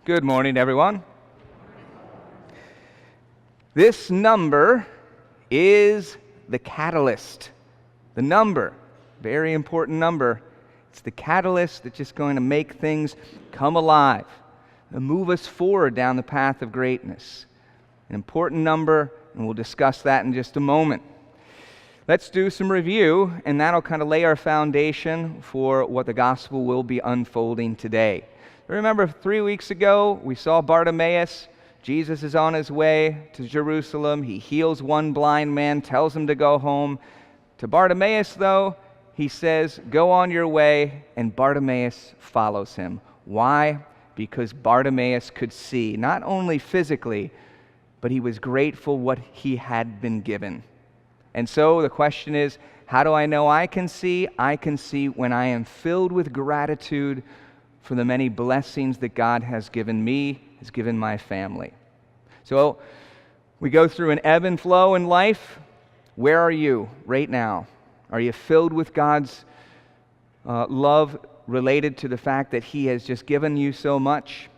Good morning, everyone. This number is the catalyst. The number, very important number. It's the catalyst that's just going to make things come alive and move us forward down the path of greatness. An important number, and we'll discuss that in just a moment. Let's do some review, and that'll kind of lay our foundation for what the gospel will be unfolding today. Remember 3 weeks ago, we saw Bartimaeus. Jesus is on his way to Jerusalem. He heals one blind man, tells him to go home. To Bartimaeus, though, he says, "Go on your way," and Bartimaeus follows him. Why? Because Bartimaeus could see, not only physically, but he was grateful what he had been given. And so the question is, how do I know I can see? I can see when I am filled with gratitude for the many blessings that God has given me, has given my family. So we go through an ebb and flow in life. Where are you right now? Are you filled with God's love related to the fact that He has just given you so much?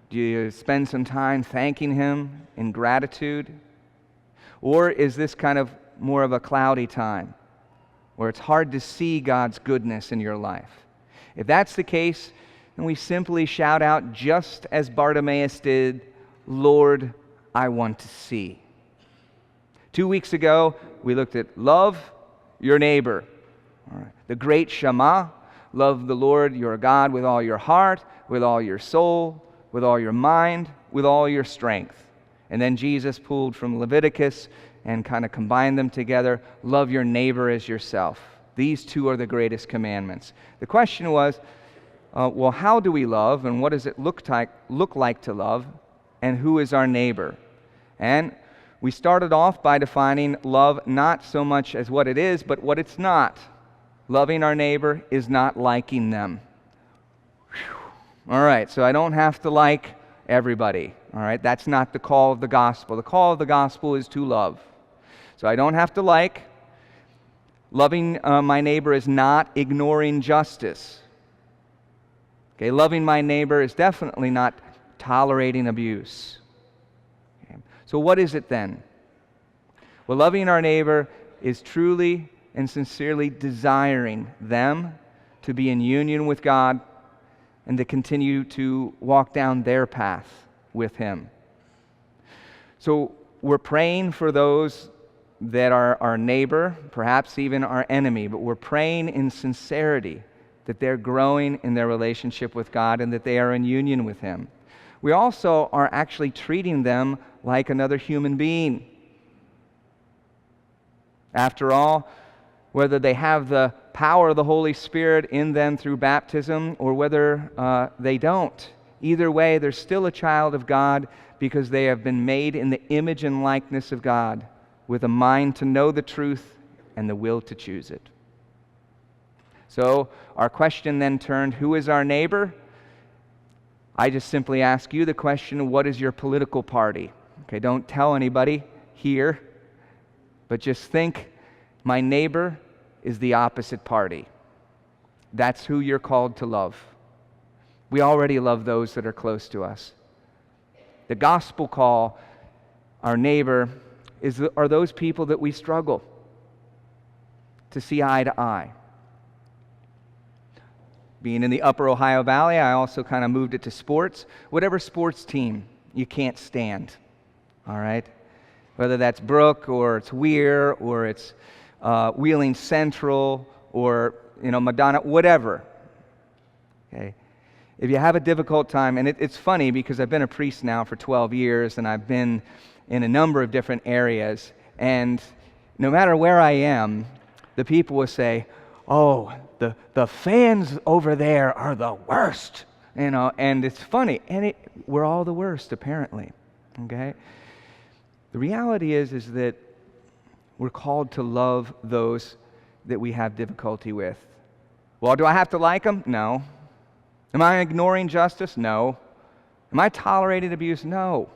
Do you spend some time thanking Him in gratitude? Or is this kind of more of a cloudy time where it's hard to see God's goodness in your life? If that's the case, then we simply shout out, just as Bartimaeus did, "Lord, I want to see." 2 weeks ago, we looked at love your neighbor. All right. The great Shema, love the Lord your God with all your heart, with all your soul, with all your mind, with all your strength. And then Jesus pulled from Leviticus and kind of combined them together. Love your neighbor as yourself. These two are the greatest commandments. The question was, well, how do we love, and what does it look like to love, and who is our neighbor? And we started off by defining love not so much as what it is, but what it's not. Loving our neighbor is not liking them. Whew. All right, so I don't have to like everybody. All right, that's not the call of the gospel. The call of the gospel is to love. So I don't have to like. Loving my neighbor is not ignoring justice. Okay, loving my neighbor is definitely not tolerating abuse. Okay. So what is it then? Well, loving our neighbor is truly and sincerely desiring them to be in union with God and to continue to walk down their path with Him. So we're praying for those that are our neighbor, perhaps even our enemy, but we're praying in sincerity that they're growing in their relationship with God and that they are in union with Him. We also are actually treating them like another human being. After all, whether they have the power of the Holy Spirit in them through baptism or whether they don't, either way, they're still a child of God because they have been made in the image and likeness of God, with a mind to know the truth and the will to choose it. So our question then turned, who is our neighbor? I just simply ask you the question, what is your political party? Okay, don't tell anybody here, but just think, my neighbor is the opposite party. That's who you're called to love. We already love those that are close to us. The gospel call, our neighbor, are those people that we struggle to see eye to eye. Being in the upper Ohio Valley, I also kind of moved it to sports. Whatever sports team you can't stand, all right? Whether that's Brook or it's Weir or it's Wheeling Central or Madonna, whatever. Okay. If you have a difficult time, and it's funny because I've been a priest now for 12 years and I've been in a number of different areas, and no matter where I am, the people will say, "Oh, the fans over there are the worst," and it's funny, and we're all the worst apparently. Okay, the reality is that we're called to love those that we have difficulty with. Well, do I have to like them? No. Am I ignoring justice? No. Am I tolerating abuse? No.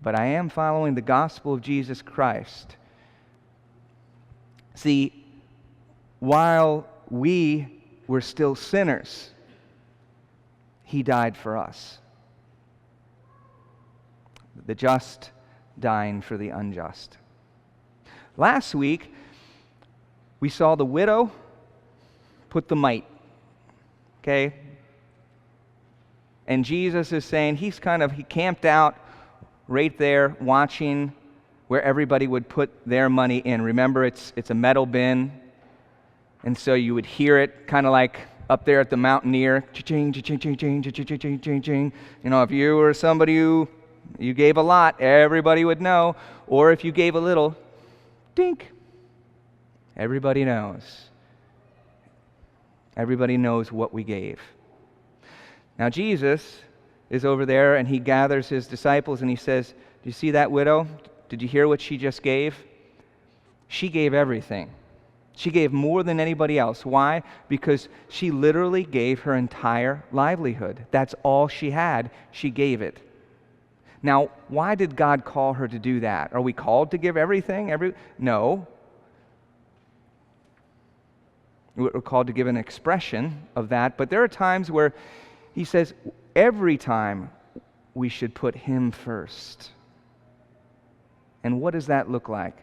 But I am following the gospel of Jesus Christ. See, while we were still sinners, He died for us. The just dying for the unjust. Last week, we saw the widow put the mite. Okay? And Jesus is saying he camped out right there watching where everybody would put their money in. Remember, it's a metal bin. And so you would hear it kind of like up there at the Mountaineer. Cha-ching, cha-ching, cha-ching, cha-ching, cha-ching, cha-ching. You know, if you were somebody who you gave a lot, everybody would know. Or if you gave a little, dink. Everybody knows. Everybody knows what we gave. Now Jesus is over there and he gathers his disciples and he says, "Do you see that widow? Did you hear what she just gave? She gave everything. She gave more than anybody else. Why? Because she literally gave her entire livelihood. That's all she had. She gave it. Now, why did God call her to do that? Are we called to give everything? No. We're called to give an expression of that, but there are times where he says every time we should put him first. And what does that look like?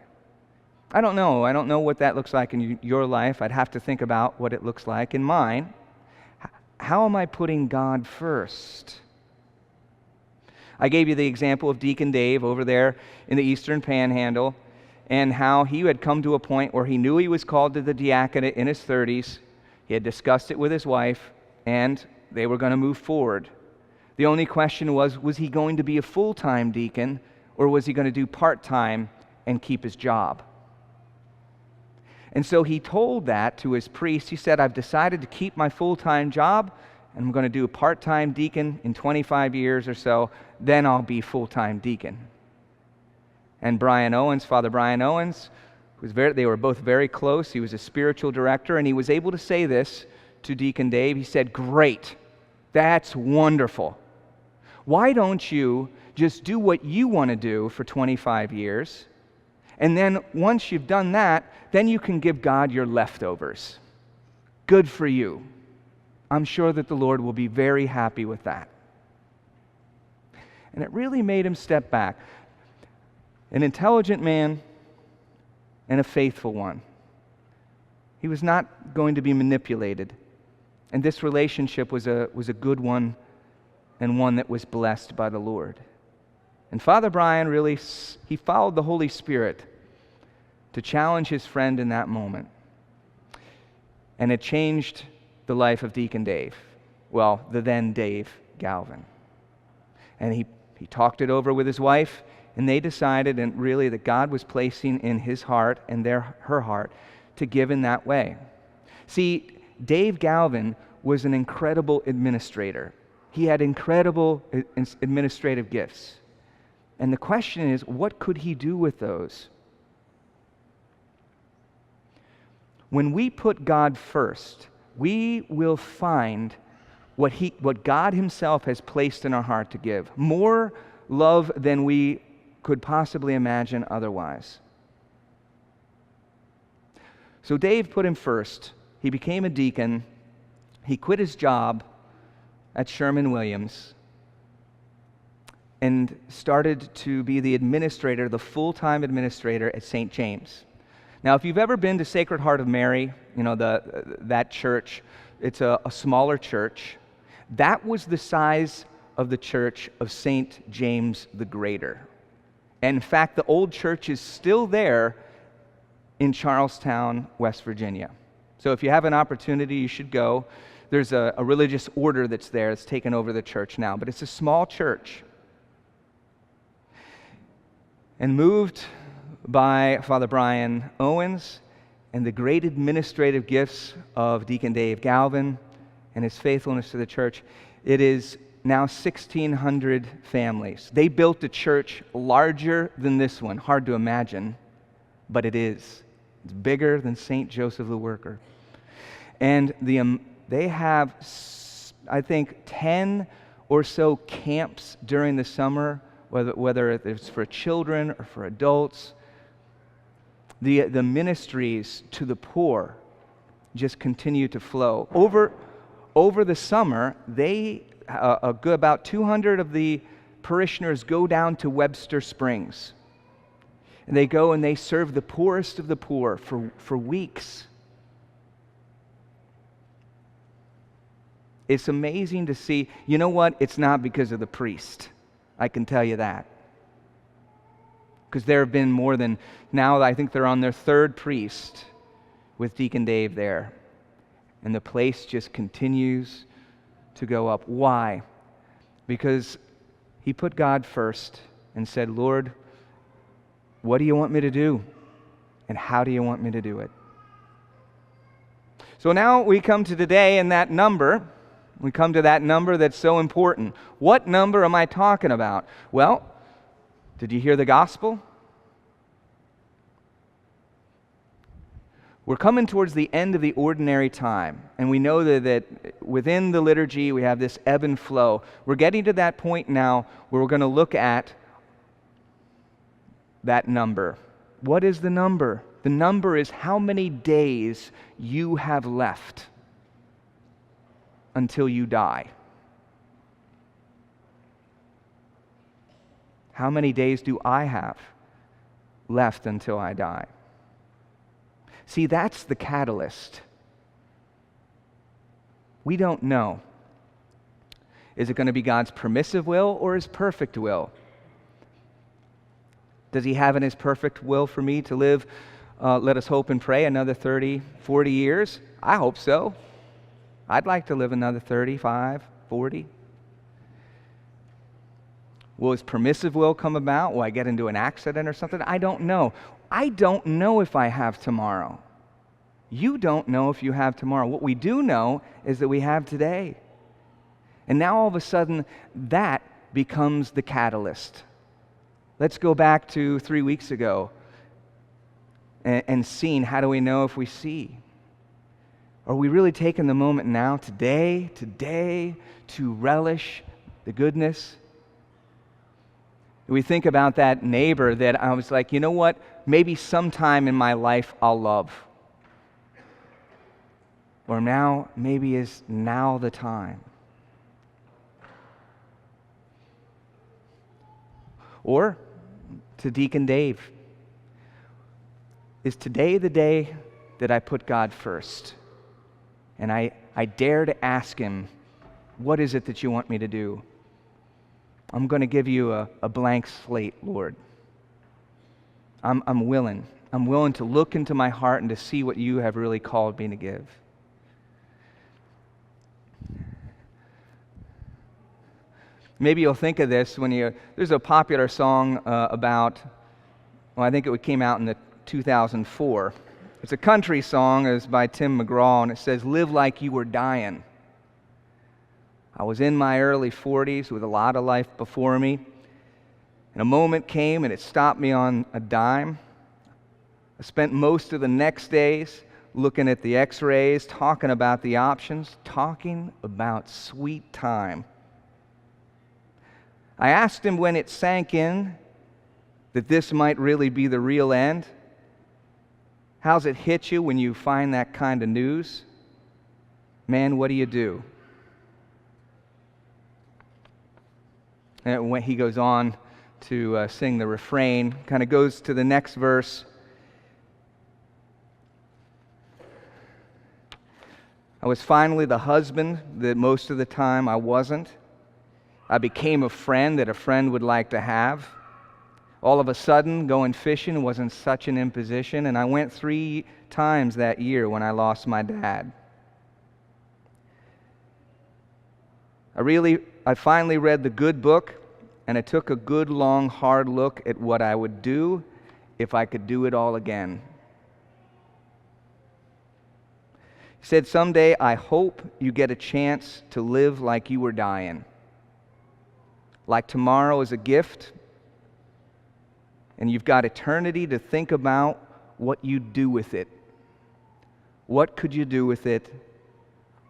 I don't know. I don't know what that looks like in your life. I'd have to think about what it looks like in mine. How am I putting God first? I gave you the example of Deacon Dave over there in the Eastern Panhandle and how he had come to a point where he knew he was called to the diaconate in his 30s. He had discussed it with his wife, and they were going to move forward. The only question was he going to be a full-time deacon, or was he going to do part-time and keep his job? And so he told that to his priest. He said, "I've decided to keep my full-time job, and I'm going to do a part-time deacon in 25 years or so, then I'll be full-time deacon." And Brian Owens, Father Brian Owens, they were both very close. He was a spiritual director, and he was able to say this to Deacon Dave. He said, "Great, that's wonderful. Why don't you just do what you want to do for 25 years, and then once you've done that, then you can give God your leftovers. Good for you. I'm sure that the Lord will be very happy with that." And it really made him step back. An intelligent man and a faithful one. He was not going to be manipulated. And this relationship was a good one and one that was blessed by the Lord. And Father Brian he followed the Holy Spirit to challenge his friend in that moment. And it changed the life of Deacon Dave. Well, the then Dave Galvin. And he talked it over with his wife, and they decided and really that God was placing in his heart and her heart to give in that way. See, Dave Galvin was an incredible administrator. He had incredible administrative gifts. And the question is, what could he do with those? When we put God first, we will find what God himself has placed in our heart to give. More love than we could possibly imagine otherwise. So Dave put him first. He became a deacon. He quit his job at Sherman-Williams and started to be the administrator, the full-time administrator at St. James. Now, if you've ever been to Sacred Heart of Mary, you know, that church, it's a smaller church. That was the size of the church of St. James the Greater. And in fact, the old church is still there in Charlestown, West Virginia. So if you have an opportunity, you should go. There's a religious order that's there that's taken over the church now, but it's a small church. And moved by Father Brian Owens and the great administrative gifts of Deacon Dave Galvin and his faithfulness to the church, it is now 1,600 families. They built a church larger than this one. Hard to imagine, but it is. It's bigger than St. Joseph the Worker. And they have, I think, 10 or so camps during the summer, whether it's for children or for adults. The ministries to the poor just continue to flow. Over the summer, they a good about 200 of the parishioners go down to Webster Springs. And they go and they serve the poorest of the poor for weeks. It's amazing to see. You know what? It's not because of the priest. I can tell you that. Because there have been more than, now I think they're on their third priest with Deacon Dave there. And the place just continues to go up. Why? Because he put God first and said, Lord, what do you want me to do? And how do you want me to do it? So now we come to today and that number. We come to that number that's so important. What number am I talking about? Well, did you hear the gospel? We're coming towards the end of the ordinary time, and we know that within the liturgy we have this ebb and flow. We're getting to that point now where we're going to look at that number. What is the number? The number is how many days you have left until you die. How many days do I have left until I die? See, that's the catalyst. We don't know. Is it going to be God's permissive will or His perfect will? Does He have in His perfect will for me to live, let us hope and pray, another 30, 40 years? I hope so. I'd like to live another 35, 40. Will His permissive will come about? Will I get into an accident or something? I don't know. I don't know if I have tomorrow. You don't know if you have tomorrow. What we do know is that we have today. And now all of a sudden, that becomes the catalyst. Let's go back to 3 weeks ago and seeing, how do we know if we see? Are we really taking the moment now, today, to relish the goodness? We think about that neighbor that I was like, you know what? Maybe sometime in my life I'll love. Or now, maybe is now the time. Or to Deacon Dave, is today the day that I put God first? And I dare to ask Him, what is it that you want me to do? I'm going to give you a blank slate, Lord. I'm willing. I'm willing to look into my heart and to see what you have really called me to give. Maybe you'll think of this when there's a popular song about, I think it came out in 2004. It's a country song. It's by Tim McGraw, and it says, "Live like you were dying." I was in my early 40s with a lot of life before me, and a moment came and it stopped me on a dime. I spent most of the next days looking at the x-rays, talking about the options, talking about sweet time. I asked him when it sank in that this might really be the real end. How's it hit you when you find that kind of news? Man, what do? And when he goes on to sing the refrain, kind of goes to the next verse. I was finally the husband that most of the time I wasn't. I became a friend that a friend would like to have. All of a sudden, going fishing wasn't such an imposition, and I went 3 times that year when I lost my dad. I finally read the good book, and I took a good, long, hard look at what I would do if I could do it all again. He said, "Someday I hope you get a chance to live like you were dying. Like tomorrow is a gift, and you've got eternity to think about what you do with it. What could you do with it?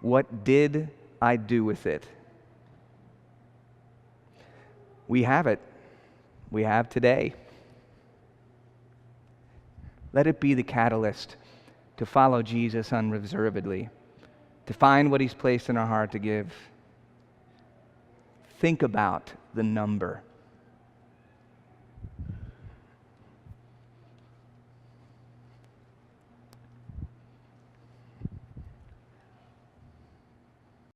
What did I do with it?" We have it. We have today. Let it be the catalyst to follow Jesus unreservedly, to find what He's placed in our heart to give. think about the number.